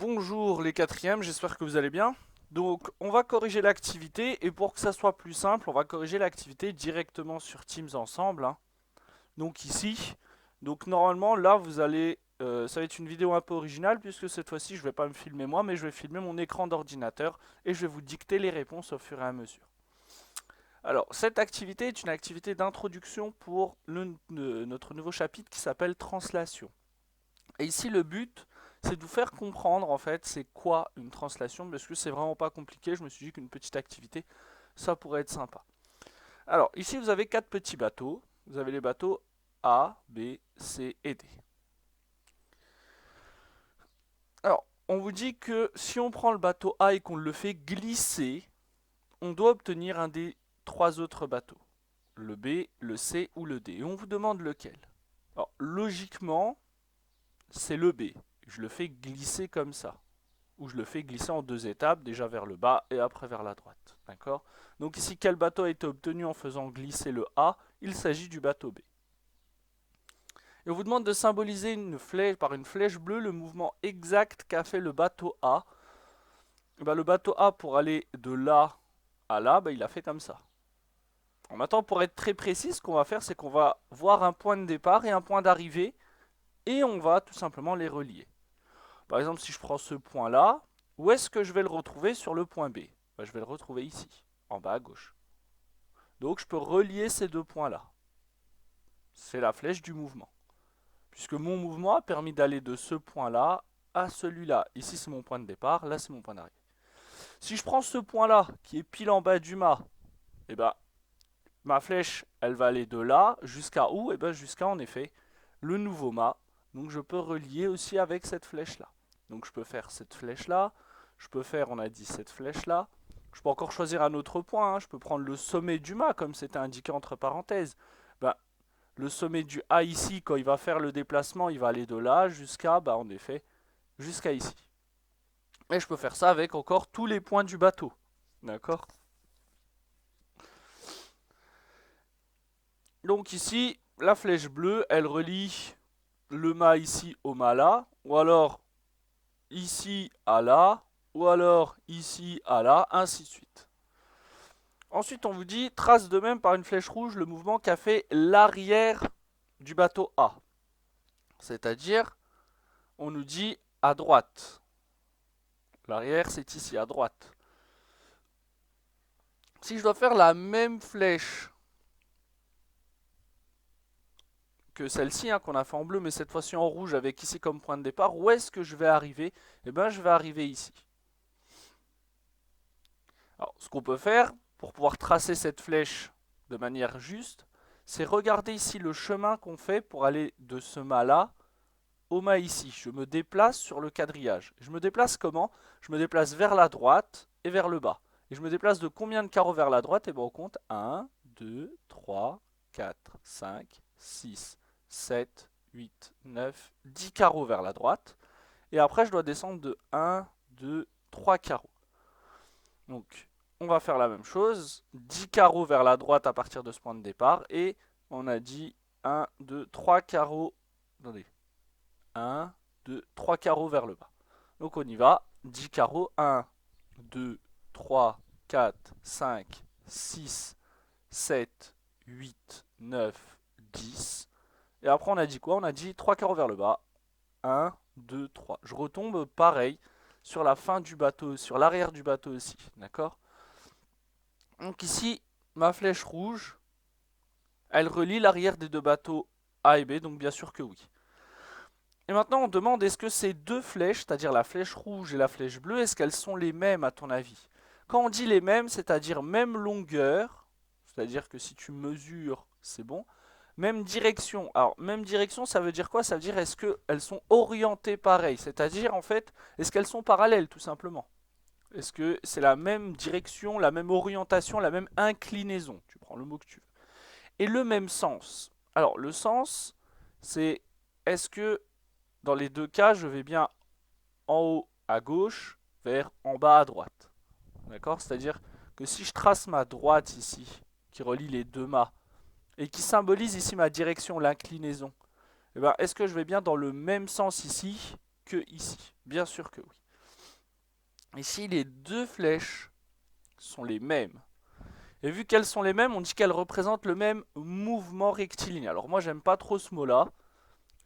Bonjour les quatrièmes, j'espère que vous allez bien. Donc on va corriger l'activité et pour que ça soit plus simple, on va corriger l'activité directement sur Teams ensemble, hein. Donc ici, donc normalement là vous allez, ça va être une vidéo un peu originale puisque cette fois-ci je vais pas me filmer moi mais je vais filmer mon écran d'ordinateur et je vais vous dicter les réponses au fur et à mesure. Alors cette activité est une activité d'introduction pour notre nouveau chapitre qui s'appelle translation. Et ici, le but, c'est de vous faire comprendre, en fait, c'est quoi une translation, parce que c'est vraiment pas compliqué. Je me suis dit qu'une petite activité, ça pourrait être sympa. Alors, ici, vous avez quatre petits bateaux. Vous avez les bateaux A, B, C et D. Alors, on vous dit que si on prend le bateau A et qu'on le fait glisser, on doit obtenir un des trois autres bateaux. Le B, le C ou le D. Et on vous demande lequel. Alors, logiquement, c'est le B. Je le fais glisser comme ça. Où je le fais glisser en deux étapes, déjà vers le bas et après vers la droite. D'accord? Donc ici, quel bateau a été obtenu en faisant glisser le A? Il s'agit du bateau B. Et on vous demande de symboliser par une flèche bleue le mouvement exact qu'a fait le bateau A. Et ben, le bateau A, pour aller de là à là, il a fait comme ça. Maintenant, pour être très précis, ce qu'on va faire, c'est qu'on va voir un point de départ et un point d'arrivée, et on va tout simplement les relier. Par exemple, si je prends ce point-là, où est-ce que je vais le retrouver sur le point B? Je vais le retrouver ici, en bas à gauche. Donc je peux relier ces deux points-là. C'est la flèche du mouvement. Puisque mon mouvement a permis d'aller de ce point-là à celui-là. Ici c'est mon point de départ, là c'est mon point d'arrivée. Si je prends ce point-là, qui est pile en bas du mât, eh ben, ma flèche, elle va aller de là jusqu'à où? Jusqu'à en effet le nouveau mât. Donc je peux relier aussi avec cette flèche-là. Donc je peux faire cette flèche-là, je peux faire, on a dit, cette flèche-là. Je peux encore choisir un autre point, hein. Je peux prendre le sommet du mât, comme c'était indiqué entre parenthèses. Ben, le sommet du A ici, quand il va faire le déplacement, il va aller de là jusqu'à, en effet, jusqu'à ici. Et je peux faire ça avec encore tous les points du bateau. D'accord? Donc ici, la flèche bleue, elle relie le mât ici au mât là, ou alors ici à là, ou alors ici à là, ainsi de suite. Ensuite, on vous dit, trace de même par une flèche rouge le mouvement qu'a fait l'arrière du bateau A. C'est-à-dire, on nous dit à droite. L'arrière, c'est ici, à droite. Si je dois faire la même flèche que celle-ci, hein, qu'on a fait en bleu, mais cette fois-ci en rouge, avec ici comme point de départ, où est-ce que je vais arriver? Eh bien, je vais arriver ici. Alors, ce qu'on peut faire, pour pouvoir tracer cette flèche de manière juste, c'est regarder ici le chemin qu'on fait pour aller de ce mât-là au mât ici. Je me déplace sur le quadrillage. Je me déplace comment? Je me déplace vers la droite et vers le bas. Et je me déplace de combien de carreaux vers la droite? Et bien on compte 1, 2, 3, 4, 5, 6, 7, 8, 9, 10 carreaux vers la droite. Et après je dois descendre de 1, 2, 3 carreaux. Donc on va faire la même chose. 10 carreaux vers la droite à partir de ce point de départ. Et on a dit 1, 2, 3 carreaux. Attendez. 1, 2, 3 carreaux vers le bas. Donc on y va. 10 carreaux. 1, 2, 3, 4, 5, 6, 7, 8, 9, 10. Et après on a dit quoi? On a dit 3 carreaux vers le bas. 1, 2, 3. Je retombe pareil sur la fin du bateau, sur l'arrière du bateau aussi. D'accord? Donc ici, ma flèche rouge, elle relie l'arrière des deux bateaux A et B, donc bien sûr que oui. Et maintenant, on demande, est-ce que ces deux flèches, c'est-à-dire la flèche rouge et la flèche bleue, est-ce qu'elles sont les mêmes à ton avis? Quand on dit les mêmes, c'est-à-dire même longueur, c'est-à-dire que si tu mesures, c'est bon. Même direction. Alors, même direction, ça veut dire quoi? Ça veut dire, est-ce qu'elles sont orientées pareil? C'est-à-dire, en fait, est-ce qu'elles sont parallèles, tout simplement? Est-ce que c'est la même direction, la même orientation, la même inclinaison? Tu prends le mot que tu veux. Et le même sens. Alors, le sens, c'est est-ce que dans les deux cas, je vais bien en haut à gauche vers en bas à droite. D'accord? C'est-à-dire que si je trace ma droite ici, qui relie les deux mâts, et qui symbolise ici ma direction, l'inclinaison, est-ce que je vais bien dans le même sens ici que ici? Bien sûr que oui. ici les deux flèches sont les mêmes. Et vu qu'elles sont les mêmes, on dit qu'elles représentent le même mouvement rectiligne. Alors moi j'aime pas trop ce mot-là.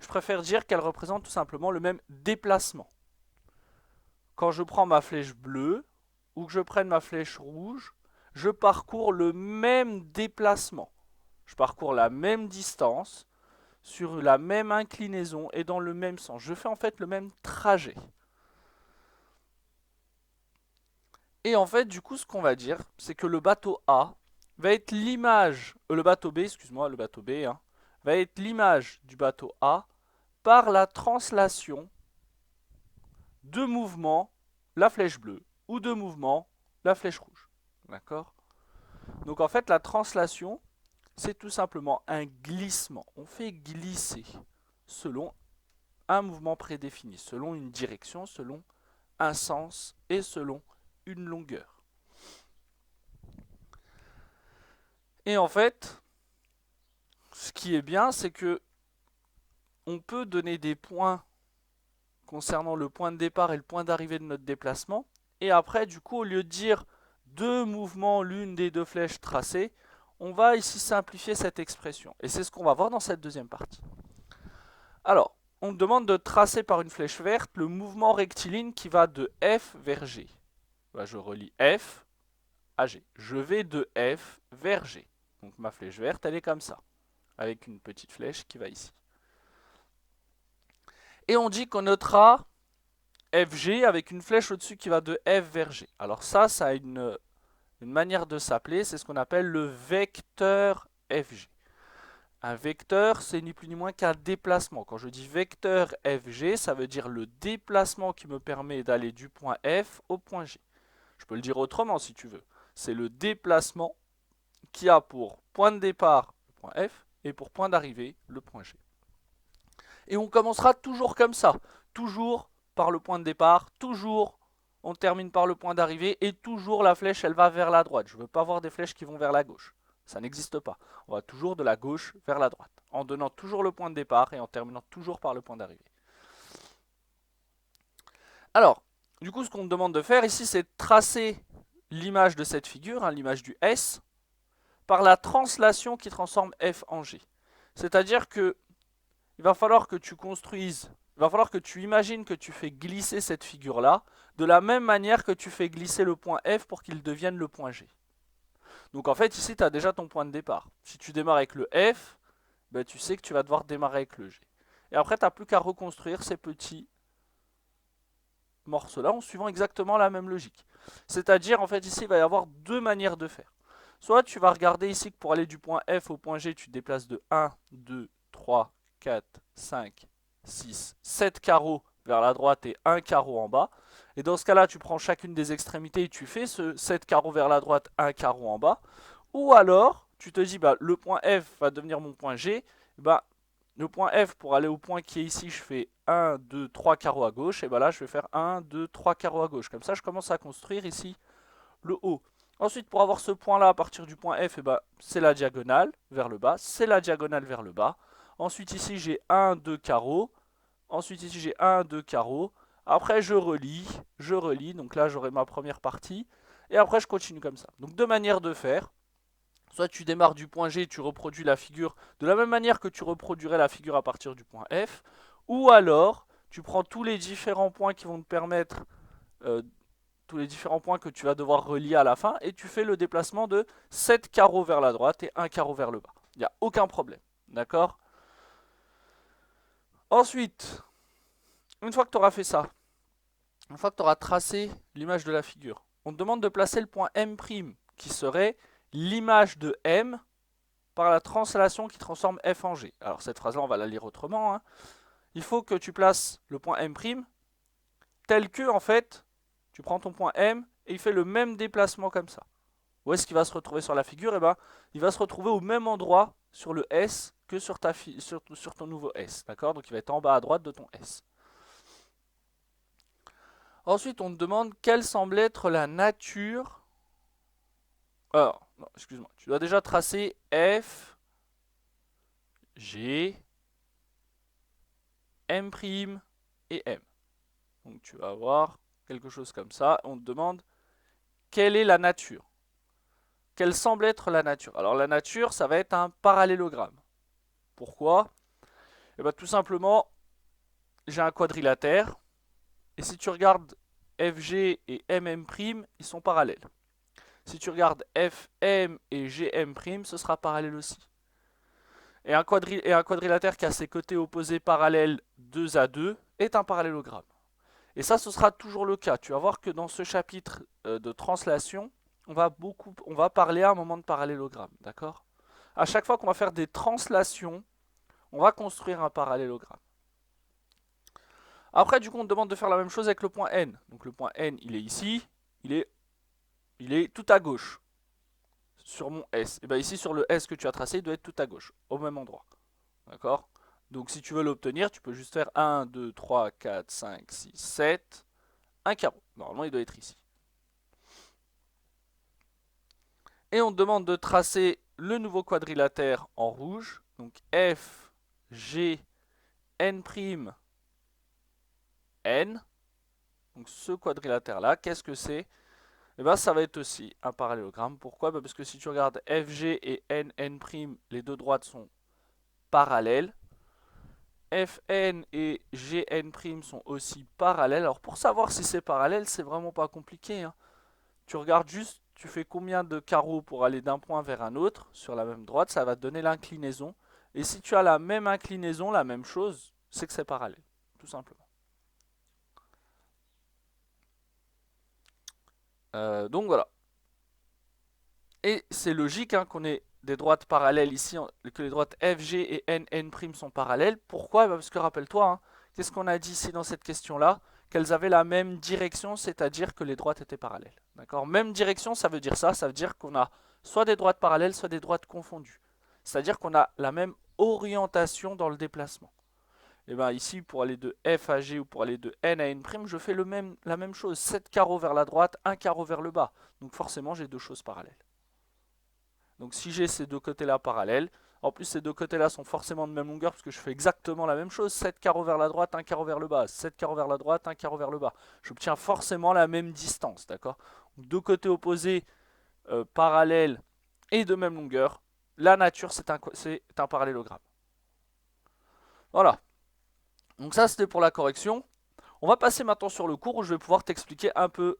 Je préfère dire qu'elles représentent tout simplement le même déplacement. Quand je prends ma flèche bleue ou que je prenne ma flèche rouge, je parcours le même déplacement. Je parcours la même distance, sur la même inclinaison et dans le même sens. Je fais en fait le même trajet. Et en fait, du coup, ce qu'on va dire, c'est que le bateau A va être l'image, le bateau B, excuse-moi, le bateau B, hein, va être l'image du bateau A par la translation de mouvement, la flèche bleue, ou de mouvement, la flèche rouge. D'accord? Donc en fait, la translation, c'est tout simplement un glissement. On fait glisser selon un mouvement prédéfini, selon une direction, selon un sens et selon une longueur. Et en fait, ce qui est bien, c'est que on peut donner des points concernant le point de départ et le point d'arrivée de notre déplacement. Et après, du coup, au lieu de dire deux mouvements, l'une des deux flèches tracées, on va ici simplifier cette expression. Et c'est ce qu'on va voir dans cette deuxième partie. Alors, on demande de tracer par une flèche verte le mouvement rectiligne qui va de F vers G. Je relie F à G. Je vais de F vers G. Donc ma flèche verte, elle est comme ça, avec une petite flèche qui va ici. Et on dit qu'on notera FG avec une flèche au-dessus qui va de F vers G. Alors ça a une manière de s'appeler, c'est ce qu'on appelle le vecteur FG. Un vecteur, c'est ni plus ni moins qu'un déplacement. Quand je dis vecteur FG, ça veut dire le déplacement qui me permet d'aller du point F au point G. Je peux le dire autrement si tu veux. C'est le déplacement qui a pour point de départ le point F et pour point d'arrivée le point G. Et on commencera toujours comme ça, toujours par le point de départ, toujours on termine par le point d'arrivée et toujours la flèche elle va vers la droite. Je ne veux pas voir des flèches qui vont vers la gauche, ça n'existe pas. On va toujours de la gauche vers la droite, en donnant toujours le point de départ et en terminant toujours par le point d'arrivée. Alors, du coup ce qu'on me demande de faire ici c'est de tracer l'image de cette figure, l'image du S, par la translation qui transforme F en G. C'est-à-dire que il va falloir que tu construises, il va falloir que tu imagines que tu fais glisser cette figure-là de la même manière que tu fais glisser le point F pour qu'il devienne le point G. Donc en fait ici tu as déjà ton point de départ. Si tu démarres avec le F, ben, tu sais que tu vas devoir démarrer avec le G. Et après tu n'as plus qu'à reconstruire ces petits morceaux-là en suivant exactement la même logique. C'est-à-dire en fait ici il va y avoir deux manières de faire. Soit tu vas regarder ici que pour aller du point F au point G, tu te déplaces de 1, 2, 3, 4, 5, 6, 7 carreaux vers la droite et 1 carreau en bas. Et dans ce cas-là, tu prends chacune des extrémités et tu fais ce 7 carreaux vers la droite, 1 carreau en bas. Ou alors, tu te dis, bah, le point F va devenir mon point G. Bah, le point F, pour aller au point qui est ici, je fais 1, 2, 3 carreaux à gauche. Et bah là, je vais faire 1, 2, 3 carreaux à gauche. Comme ça, je commence à construire ici le haut. Ensuite, pour avoir ce point-là à partir du point F, c'est la diagonale vers le bas. C'est la diagonale vers le bas. Ensuite, ici, j'ai 1, 2 carreaux. Ensuite, ici, j'ai 1, 2 carreaux. Après, je relie. Donc là, j'aurai ma première partie. Et après, je continue comme ça. Donc, deux manières de faire. Soit tu démarres du point G, tu reproduis la figure de la même manière que tu reproduirais la figure à partir du point F. Ou alors, tu prends tous les différents points qui vont te permettre tous les différents points que tu vas devoir relier à la fin et tu fais le déplacement de 7 carreaux vers la droite et 1 carreau vers le bas. Il n'y a aucun problème. D'accord? Ensuite, une fois que tu auras fait ça, une fois que tu auras tracé l'image de la figure, on te demande de placer le point M', qui serait l'image de M par la translation qui transforme F en G. Alors cette phrase-là, on va la lire autrement. Il faut que tu places le point M' tel que, en fait, tu prends ton point M et il fait le même déplacement comme ça. Où est-ce qu'il va se retrouver sur la figure? Il va se retrouver au même endroit sur le S que sur ton nouveau S. D'accord? Donc il va être en bas à droite de ton S. Ensuite, on te demande quelle semble être la nature. Alors, non, excuse-moi. Tu dois déjà tracer F, G, M' et M. Donc tu vas voir quelque chose comme ça. On te demande quelle est la nature. Quelle semble être la nature. Alors la nature, ça va être un parallélogramme. Pourquoi? Eh bien, tout simplement, j'ai un quadrilatère. Et si tu regardes FG et MM', ils sont parallèles. Si tu regardes FM et GM', ce sera parallèle aussi. Et un quadrilatère qui a ses côtés opposés parallèles 2 à 2 est un parallélogramme. Et ça, ce sera toujours le cas. Tu vas voir que dans ce chapitre de translation, on va parler à un moment de parallélogramme, d'accord? À chaque fois qu'on va faire des translations, on va construire un parallélogramme. Après, du coup, on te demande de faire la même chose avec le point N. Donc le point N, il est ici, il est tout à gauche sur mon S. Et bien ici, sur le S que tu as tracé, il doit être tout à gauche, au même endroit. D'accord? Donc si tu veux l'obtenir, tu peux juste faire 1, 2, 3, 4, 5, 6, 7, un carreau. Normalement, il doit être ici. Et on te demande de tracer le nouveau quadrilatère en rouge. Donc F, G, N', N. Donc ce quadrilatère-là, qu'est-ce que c'est? Et bien ça va être aussi un parallélogramme. Pourquoi? Parce que si tu regardes FG et NN', les deux droites sont parallèles. Fn et Gn' sont aussi parallèles. Alors pour savoir si c'est parallèle, c'est vraiment pas compliqué, hein. Tu regardes juste, tu fais combien de carreaux pour aller d'un point vers un autre sur la même droite, ça va te donner l'inclinaison. Et si tu as la même inclinaison, la même chose, c'est que c'est parallèle, tout simplement. Donc voilà. Et c'est logique hein, qu'on ait des droites parallèles ici, que les droites FG et NN' sont parallèles. Pourquoi? Parce que rappelle-toi, hein, qu'est-ce qu'on a dit ici dans cette question-là? Qu'elles avaient la même direction, c'est-à-dire que les droites étaient parallèles. D'accord? Même direction, ça veut dire ça veut dire qu'on a soit des droites parallèles, soit des droites confondues. C'est-à-dire qu'on a la même orientation dans le déplacement. Et bien ici, pour aller de F à G ou pour aller de N à N', je fais la même chose. 7 carreaux vers la droite, 1 carreau vers le bas. Donc forcément, j'ai deux choses parallèles. Donc si j'ai ces deux côtés-là parallèles, en plus ces deux côtés-là sont forcément de même longueur parce que je fais exactement la même chose, 7 carreaux vers la droite, 1 carreau vers le bas, 7 carreaux vers la droite, 1 carreau vers le bas. J'obtiens forcément la même distance, d'accord? Deux côtés opposés, parallèles et de même longueur. La nature, c'est un parallélogramme. Voilà. Donc ça, c'était pour la correction. On va passer maintenant sur le cours où je vais pouvoir t'expliquer un peu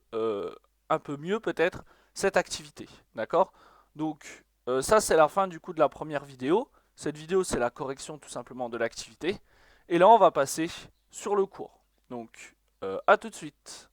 mieux peut-être cette activité, d'accord? Donc ça c'est la fin du coup de la première vidéo. Cette vidéo c'est la correction tout simplement de l'activité. Et là on va passer sur le cours. Donc à tout de suite.